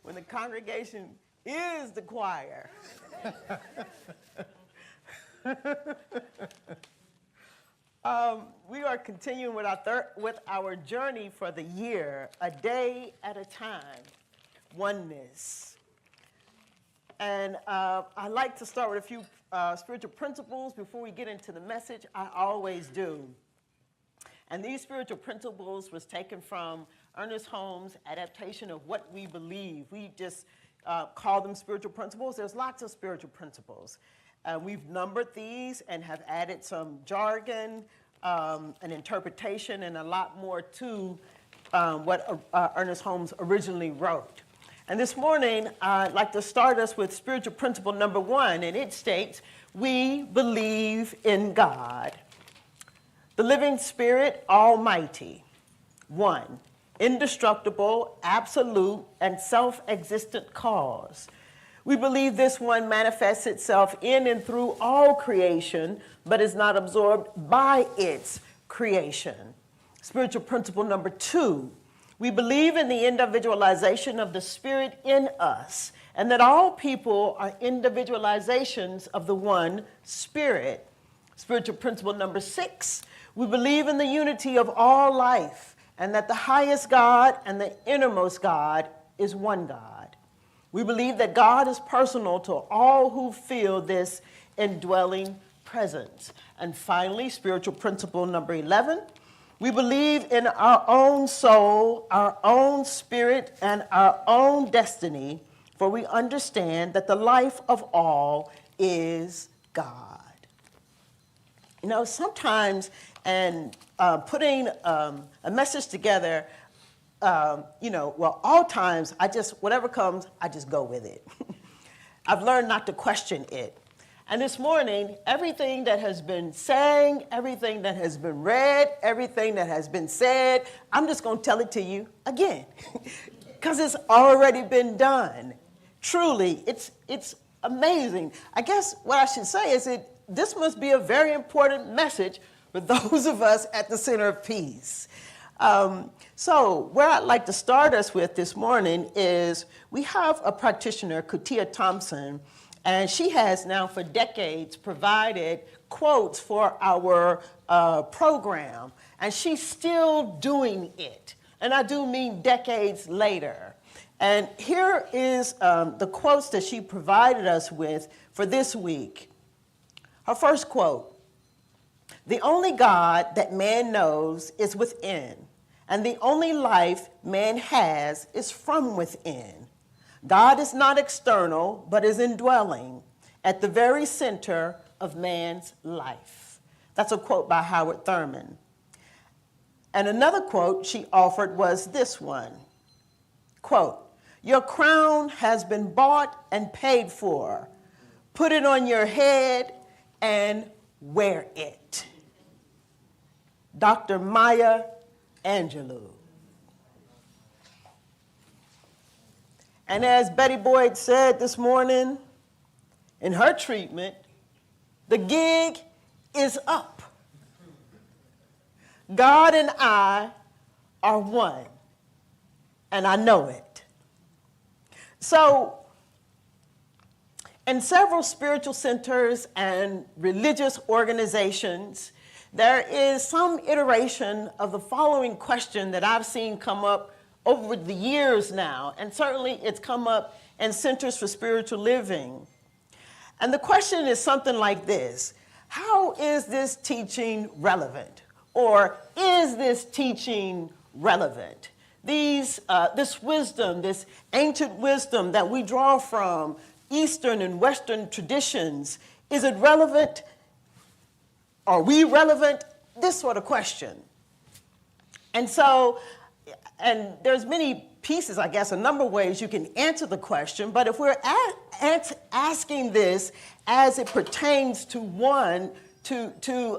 when the congregation is the choir. We are continuing with our journey for the year, a day at a time, oneness. And I like to start with a few spiritual principles before we get into the message. I always do. And these spiritual principles was taken from Ernest Holmes' adaptation of What We Believe. We just call them spiritual principles. There's lots of spiritual principles. We've numbered these and have added some jargon, an interpretation, and a lot more to what Ernest Holmes originally wrote. And this morning, I'd like to start us with spiritual principle number 1, and it states, we believe in God, the living spirit, almighty, one, indestructible, absolute, and self-existent cause. We believe this one manifests itself in and through all creation, but is not absorbed by its creation. Spiritual principle number 2, we believe in the individualization of the spirit in us, and that all people are individualizations of the one spirit. Spiritual principle number 6, we believe in the unity of all life, and that the highest God and the innermost God is one God. We believe that God is personal to all who feel this indwelling presence. And finally, spiritual principle number 11, we believe in our own soul, our own spirit, and our own destiny, for we understand that the life of all is God. You know, sometimes, and putting a message together, all times, whatever comes, I just go with it. I've learned not to question it. And this morning, everything that has been sang, everything that has been read, everything that has been said, I'm just going to tell it to you again, because it's already been done. Truly, it's amazing. I guess what I should say is this must be a very important message for those of us at the Center of Peace. So where I'd like to start us with this morning is we have a practitioner, Kutia Thompson, and she has now for decades provided quotes for our program, and she's still doing it. And I do mean decades later. And here is the quotes that she provided us with for this week. Her first quote, "The only God that man knows is within, and the only life man has is from within. God is not external, but is indwelling at the very center of man's life." That's a quote by Howard Thurman. And another quote she offered was this one, quote, "Your crown has been bought and paid for. Put it on your head and wear it." Dr. Maya Angelou. And as Betty Boyd said this morning in her treatment, the gig is up. God and I are one, and I know it. So, in several spiritual centers and religious organizations, there is some iteration of the following question that I've seen come up over the years now, and certainly it's come up in Centers for Spiritual Living. And the question is something like this: how is this teaching relevant? Or is this teaching relevant? This wisdom, this ancient wisdom that we draw from Eastern and Western traditions, is it relevant? Are we relevant? This sort of question. And so, and there's many pieces, I guess, a number of ways you can answer the question, but if we're asking this as it pertains to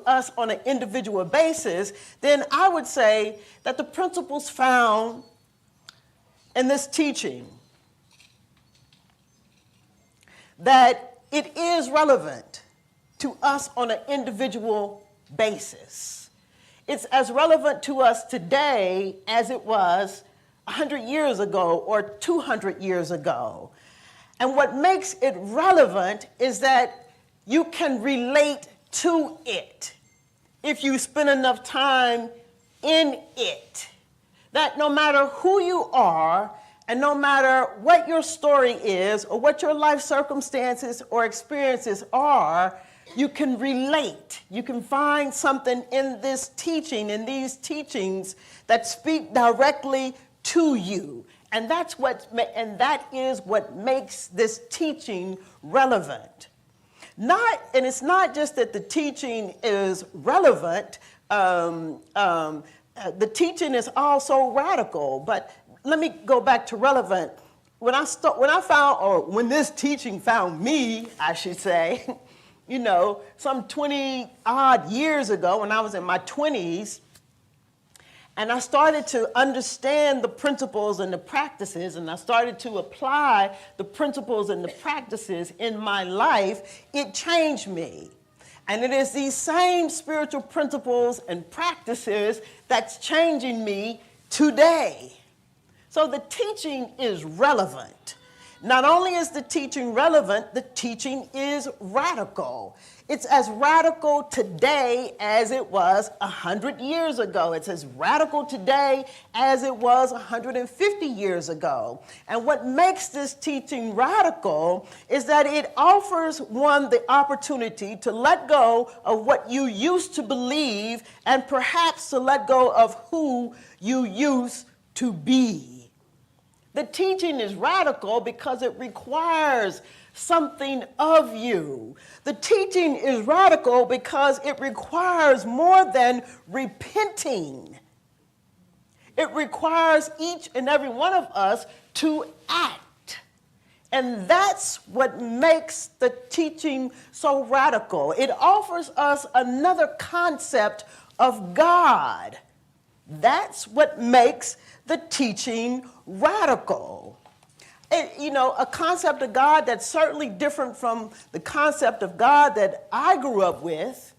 us on an individual basis, then I would say that the principles found in this teaching, that it is relevant to us on an individual basis. It's as relevant to us today as it was 100 years ago or 200 years ago. And what makes it relevant is that you can relate to it if you spend enough time in it. That no matter who you are and no matter what your story is or what your life circumstances or experiences are, you can relate. You can find something in this teaching, in these teachings that speak directly to you. And that is what makes this teaching relevant. And it's not just that the teaching is relevant, the teaching is also radical. But let me go back to relevant. When this teaching found me, I should say, some 20 odd years ago when I was in my 20s, and I started to understand the principles and the practices, and I started to apply the principles and the practices in my life, it changed me. And it is these same spiritual principles and practices that's changing me today. So the teaching is relevant. Not only is the teaching relevant, the teaching is radical. It's as radical today as it was 100 years ago. It's as radical today as it was 150 years ago. And what makes this teaching radical is that it offers one the opportunity to let go of what you used to believe and perhaps to let go of who you used to be. The teaching is radical because it requires something of you. The teaching is radical because it requires more than repenting. It requires each and every one of us to act. And that's what makes the teaching so radical. It offers us another concept of God. That's what makes the teaching radical. A concept of God that's certainly different from the concept of God that I grew up with,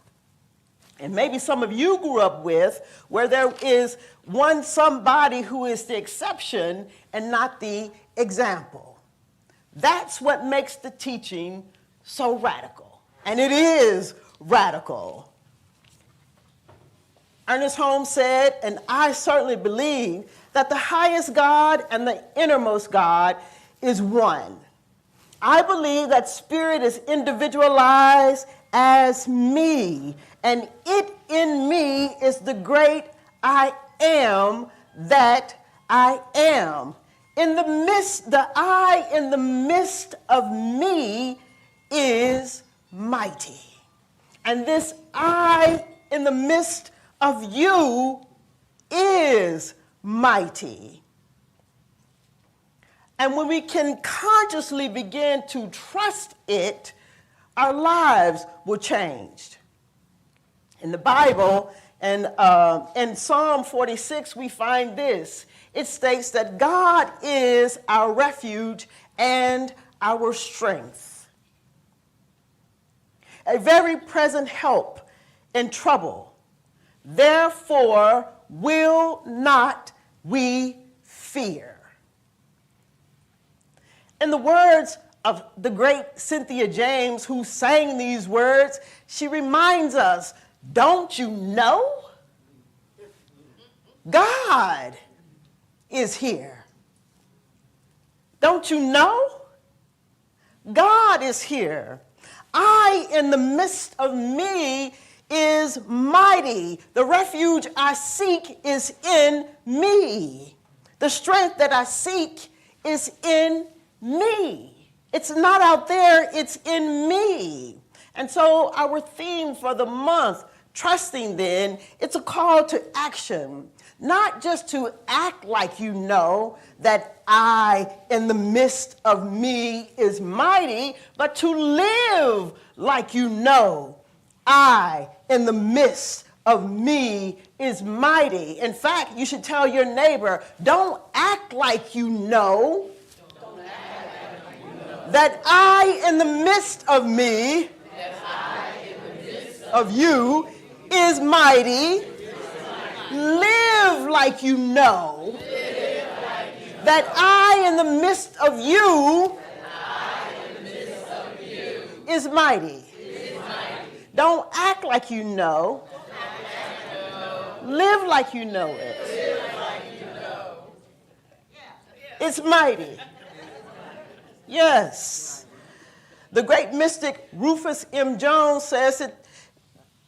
and maybe some of you grew up with, where there is somebody who is the exception and not the example. That's what makes the teaching so radical. And it is radical. Ernest Holmes said, and I certainly believe, that the highest God and the innermost God is one. I believe that spirit is individualized as me, and it in me is the great I am that I am. The I in the midst of me is mighty. And this I in the midst of you is mighty. And when we can consciously begin to trust it, our lives will change. In the Bible, and in Psalm 46, we find this. It states that God is our refuge and our strength, a very present help in trouble. Therefore, will not we fear. In the words of the great Cynthia James, who sang these words, she reminds us, don't you know? God is here. Don't you know? God is here. I in the midst of me is mighty. The refuge I seek is in me. The strength that I seek is in me. It's not out there, it's in me. And so our theme for the month, Trusting Then, it's a call to action. Not just to act like you know that I in the midst of me is mighty, but to live like you know I in the midst of me is mighty. In fact, you should tell your neighbor, don't act like you know that I in the midst of me, of you, is mighty. Live like you know that I in the midst of you is mighty. Don't act like you know. Live like you know it. It's mighty. Yes. The great mystic Rufus M. Jones says that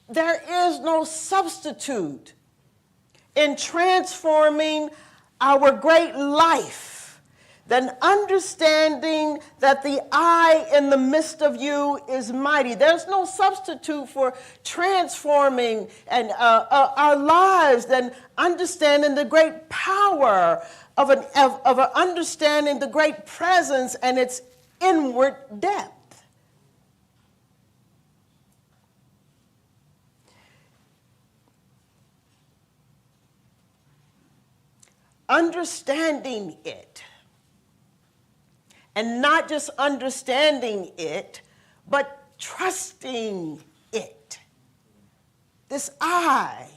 there is no substitute in transforming our great life than understanding that the I in the midst of you is mighty. There's no substitute for transforming and our lives than understanding the great power of understanding the great presence and its inward depth. Understanding it, and not just understanding it, but trusting it. This I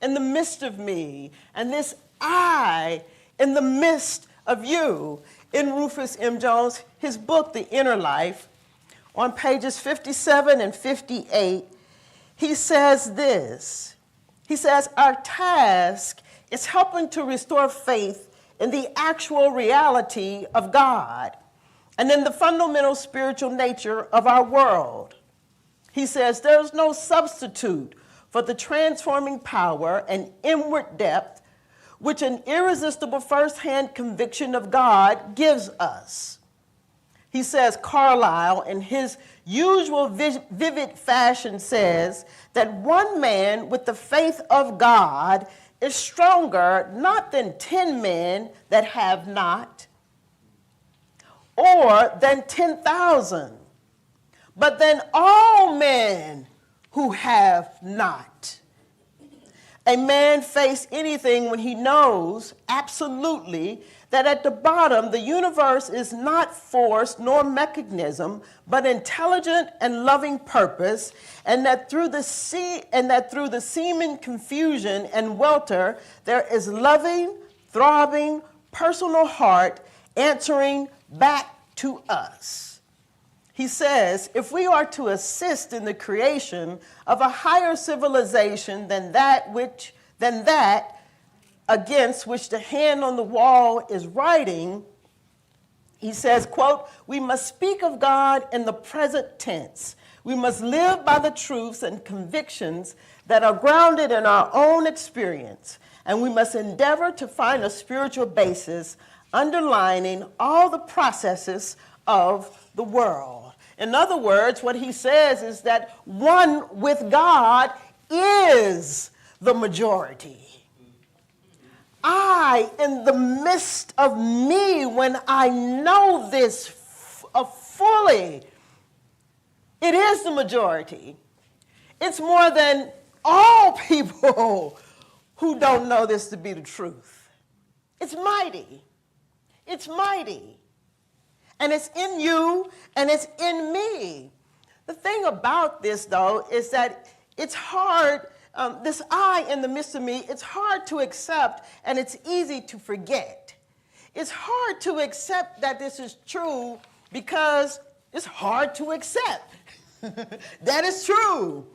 in the midst of me, and this I in the midst of you. In Rufus M. Jones, his book, The Inner Life, on pages 57 and 58, he says this. He says, our task is helping to restore faith in the actual reality of God and in the fundamental spiritual nature of our world. He says, there's no substitute for the transforming power and inward depth which an irresistible firsthand conviction of God gives us. He says, Carlyle, in his usual vivid fashion, says that one man with the faith of God is stronger not than 10 men that have not, or than 10,000, but than all men who have not. A man face anything when he knows absolutely that at the bottom the universe is not force nor mechanism, but intelligent and loving purpose, and that through the seeming confusion and welter there is loving, throbbing, personal heart answering back to us. He says, if we are to assist in the creation of a higher civilization than that against which the hand on the wall is writing, he says, quote, we must speak of God in the present tense. We must live by the truths and convictions that are grounded in our own experience, and we must endeavor to find a spiritual basis underlining all the processes of the world. In other words, what he says is that one with God is the majority. I, in the midst of me, when I know this fully, it is the majority. It's more than all people who don't know this to be the truth. It's mighty. It's mighty. And it's in you, and it's in me. The thing about this, though, is that it's hard, this I in the midst of me, it's hard to accept, and it's easy to forget. It's hard to accept that this is true because it's hard to accept. That is true.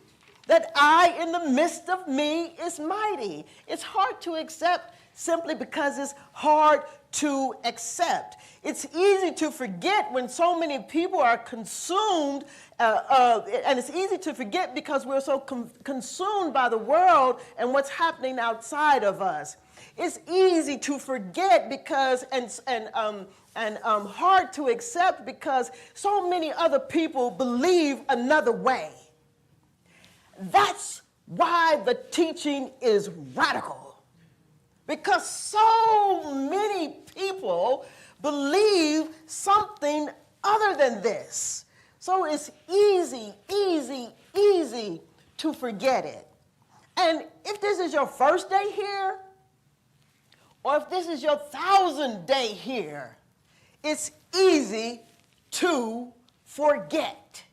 That I in the midst of me is mighty. It's hard to accept simply because it's hard to accept. It's easy to forget when so many people are consumed, and it's easy to forget because we're so consumed by the world and what's happening outside of us. It's easy to forget because, and hard to accept because so many other people believe another way. That's why the teaching is radical. Because so many people believe something other than this. So it's easy to forget it. And if this is your first day here, or if this is your 1,000th day here, it's easy to forget.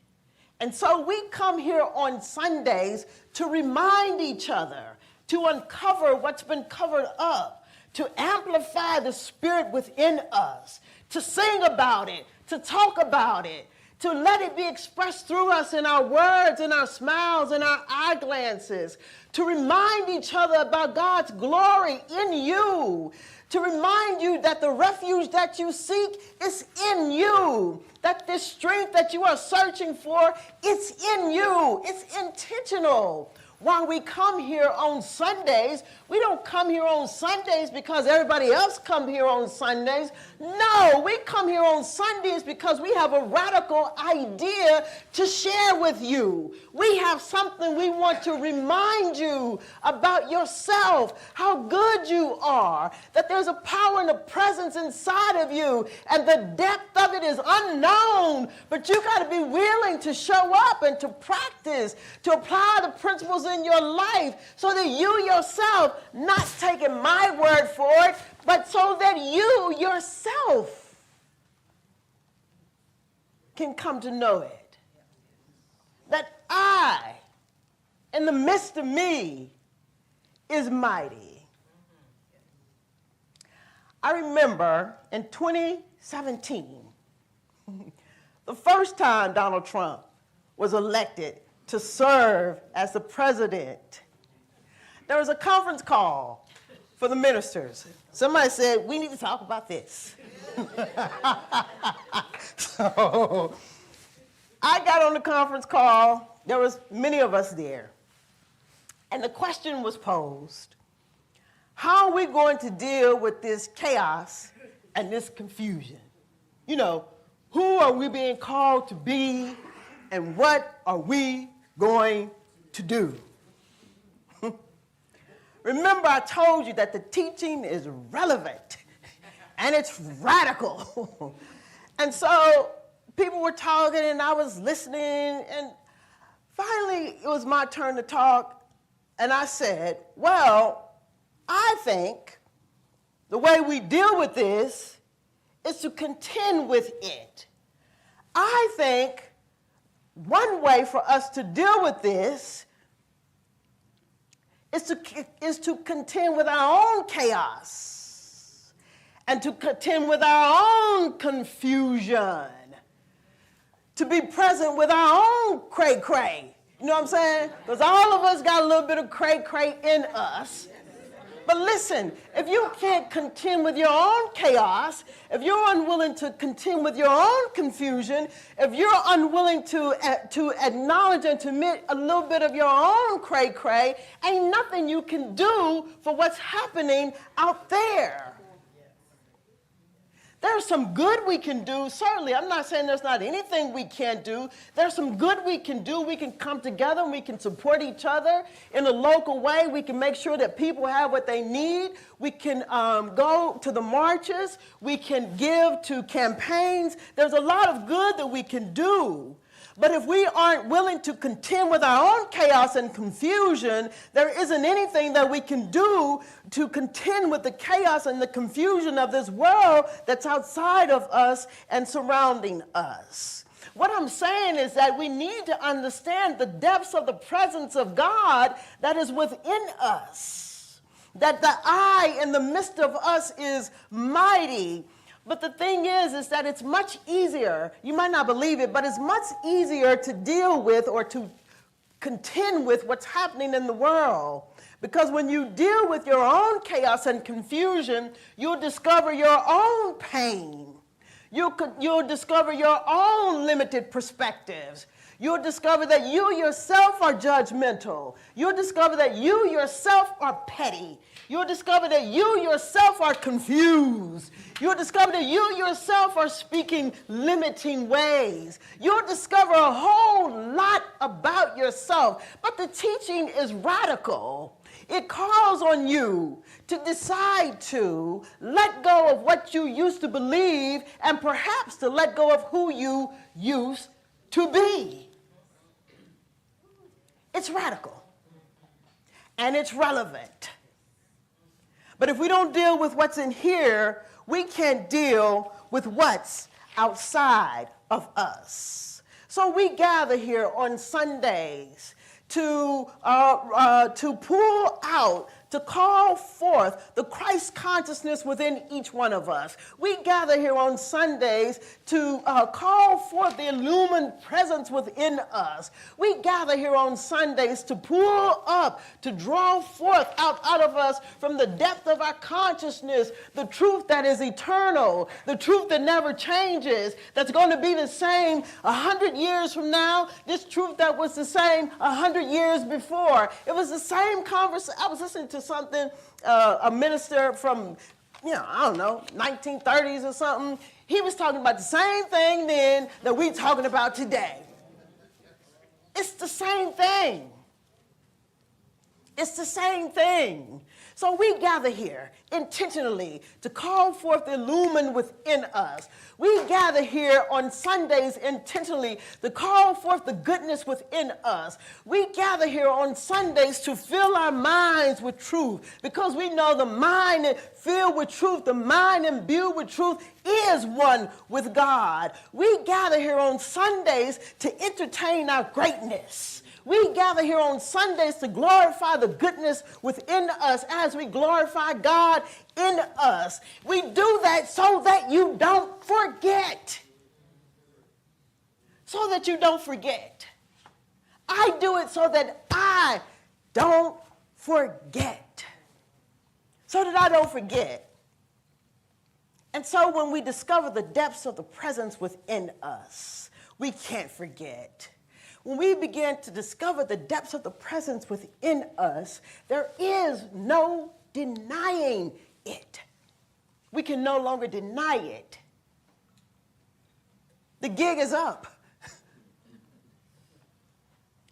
And so we come here on Sundays to remind each other, to uncover what's been covered up, to amplify the spirit within us, to sing about it, to talk about it, to let it be expressed through us in our words, in our smiles, in our eye glances, to remind each other about God's glory in you, to remind you that the refuge that you seek is in you, that this strength that you are searching for, it's in you, it's intentional. While we come here on Sundays, we don't come here on Sundays because everybody else come here on Sundays. No, we come here on Sundays because we have a radical idea to share with you. We have something we want to remind you about yourself, how good you are, that there's a power and a presence inside of you, and the depth of it is unknown, but you got to be willing to show up and to practice, to apply the principles in your life so that you yourself, not taking my word for it, but so that you yourself can come to know it. That I, in the midst of me, is mighty. I remember in 2017, the first time Donald Trump was elected to serve as the president, there was a conference call for the ministers. Somebody said, we need to talk about this. So I got on the conference call. There was many of us there. And the question was posed, how are we going to deal with this chaos and this confusion? You know, who are we being called to be, and what are we going to do? Remember, I told you that the teaching is relevant and it's radical. And so people were talking and I was listening, and finally it was my turn to talk, and I said, well, I think the way we deal with this is to contend with it. I think one way for us to deal with this is to contend with our own chaos and to contend with our own confusion, to be present with our own cray-cray. You know what I'm saying? Because all of us got a little bit of cray-cray in us. But listen, if you can't contend with your own chaos, if you're unwilling to contend with your own confusion, if you're unwilling to acknowledge and to admit a little bit of your own cray-cray, ain't nothing you can do for what's happening out there. There's some good we can do, certainly. I'm not saying there's not anything we can't do. There's some good we can do. We can come together and we can support each other in a local way. We can make sure that people have what they need. We can go to the marches. We can give to campaigns. There's a lot of good that we can do. But if we aren't willing to contend with our own chaos and confusion, there isn't anything that we can do to contend with the chaos and the confusion of this world that's outside of us and surrounding us. What I'm saying is that we need to understand the depths of the presence of God that is within us, that the I in the midst of us is mighty. But the thing is that it's much easier, you might not believe it, but it's much easier to deal with or to contend with what's happening in the world. Because when you deal with your own chaos and confusion, you'll discover your own pain. You'll discover your own limited perspectives. You'll discover that you yourself are judgmental. You'll discover that you yourself are petty. You'll discover that you yourself are confused. You'll discover that you yourself are speaking limiting ways. You'll discover a whole lot about yourself. But the teaching is radical. It calls on you to decide to let go of what you used to believe and perhaps to let go of who you used to be. It's radical and it's relevant. But if we don't deal with what's in here, we can't deal with what's outside of us. So we gather here on Sundays to pull out to call forth the Christ consciousness within each one of us. We gather here on Sundays to call forth the illumined presence within us. We gather here on Sundays to pull up, to draw forth out of us from the depth of our consciousness the truth that is eternal, the truth that never changes, that's going to be the same 100 years from now, this truth that was the same 100 years before. It was the same conversation. I was listening to something, a minister from, I don't know, 1930s or something. He was talking about the same thing then that we're talking about today. It's the same thing. It's the same thing. So we gather here intentionally to call forth the illumined within us. We gather here on Sundays intentionally to call forth the goodness within us. We gather here on Sundays to fill our minds with truth, because we know the mind filled with truth, the mind imbued with truth is one with God. We gather here on Sundays to entertain our greatness. We gather here on Sundays to glorify the goodness within us as we glorify God in us. We do that so that you don't forget. So that you don't forget. I do it so that I don't forget. So that I don't forget. And so when we discover the depths of the presence within us, we can't forget. When we begin to discover the depths of the presence within us, there is no denying it. We can no longer deny it. The gig is up.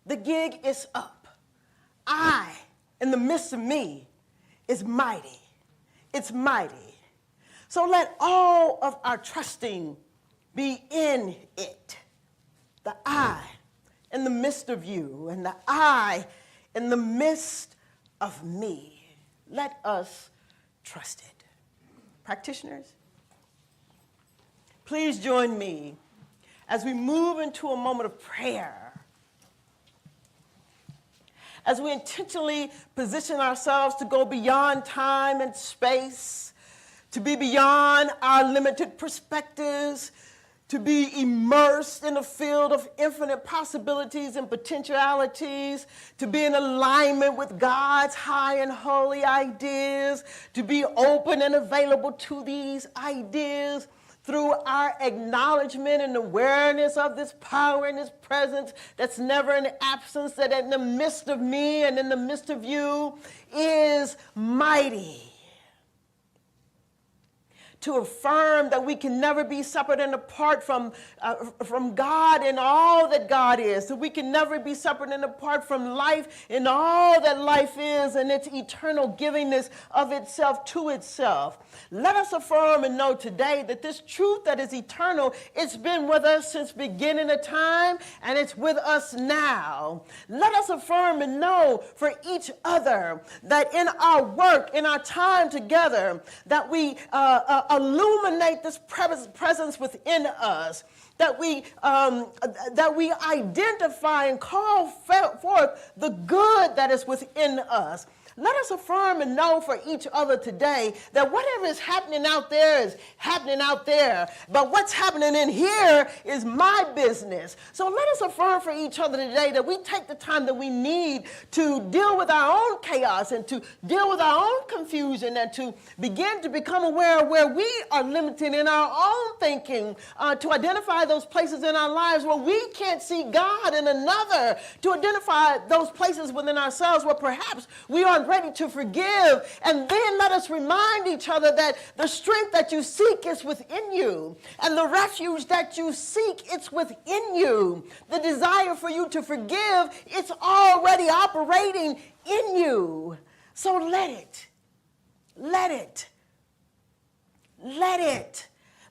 The gig is up. I, in the midst of me, is mighty. It's mighty. So let all of our trusting be in it. The I in the midst of you, and the I in the midst of me. Let us trust it. Practitioners, please join me as we move into a moment of prayer, as we intentionally position ourselves to go beyond time and space, to be beyond our limited perspectives, to be immersed in a field of infinite possibilities and potentialities, to be in alignment with God's high and holy ideas, to be open and available to these ideas through our acknowledgement and awareness of this power and this presence that's never in absence, that in the midst of me and in the midst of you is mighty. To affirm that we can never be separate and apart from God and all that God is. That we can never be separate and apart from life and all that life is and its eternal givingness of itself to itself. Let us affirm and know today that this truth that is eternal, it's been with us since beginning of time and it's with us now. Let us affirm and know for each other that in our work, in our time together, that we illuminate this presence within us, that we identify and call forth the good that is within us. Let us affirm and know for each other today that whatever is happening out there is happening out there, but what's happening in here is my business. So let us affirm for each other today that we take the time that we need to deal with our own chaos and to deal with our own confusion and to begin to become aware of where we are limited in our own thinking, to identify those places in our lives where we can't see God in another, to identify those places within ourselves where perhaps we aren't ready to forgive. And then let us remind each other that the strength that you seek is within you, and the refuge that you seek, it's within you. The desire for you to forgive, it's already operating in you. So let it.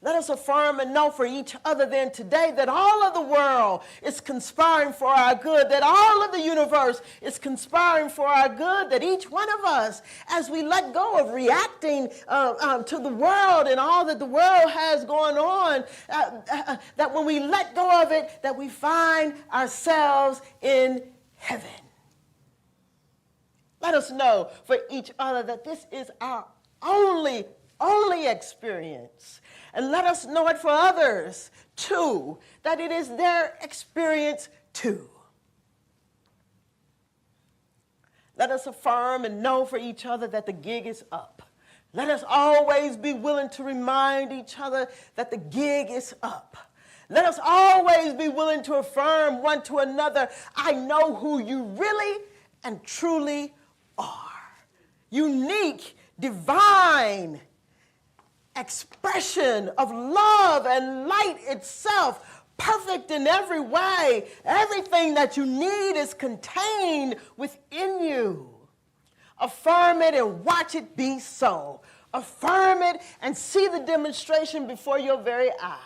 Let us affirm and know for each other then today that all of the world is conspiring for our good, that all of the universe is conspiring for our good, that each one of us, as we let go of reacting to the world and all that the world has going on, that when we let go of it, that we find ourselves in heaven. Let us know for each other that this is our only experience. And let us know it for others, too, that it is their experience, too. Let us affirm and know for each other that the gig is up. Let us always be willing to remind each other that the gig is up. Let us always be willing to affirm one to another, I know who you really and truly are. Unique, divine expression of love and light itself, perfect in every way. Everything that you need is contained within you. Affirm it and watch it be so. Affirm it and see the demonstration before your very eyes.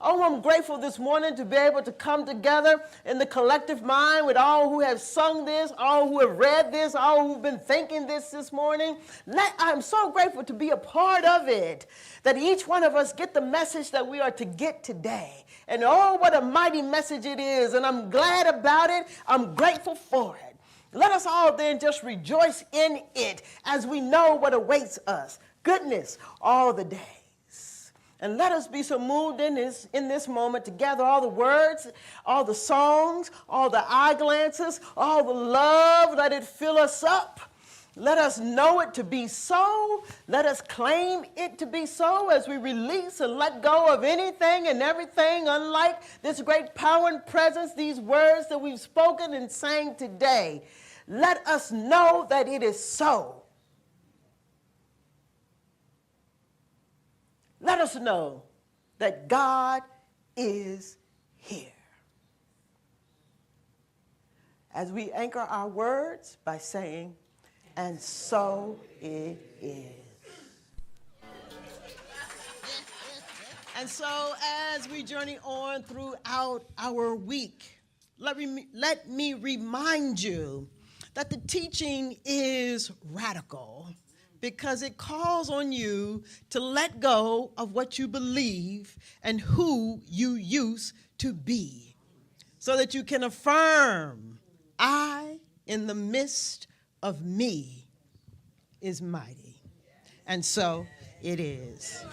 Oh, I'm grateful this morning to be able to come together in the collective mind with all who have sung this, all who have read this, all who've been thinking this morning. I'm so grateful to be a part of it, that each one of us get the message that we are to get today. And oh, what a mighty message it is, and I'm glad about it. I'm grateful for it. Let us all then just rejoice in it as we know what awaits us. Goodness all the day. And let us be so moved in this moment to gather all the words, all the songs, all the eye glances, all the love, let it fill us up. Let us know it to be so. Let us claim it to be so as we release and let go of anything and everything unlike this great power and presence, these words that we've spoken and sang today. Let us know that it is so. Let us know that God is here. As we anchor our words by saying, and so it is. And so as we journey on throughout our week, let me remind you that the teaching is radical, because it calls on you to let go of what you believe and who you used to be, so that you can affirm, I, in the midst of me, is mighty. And so it is.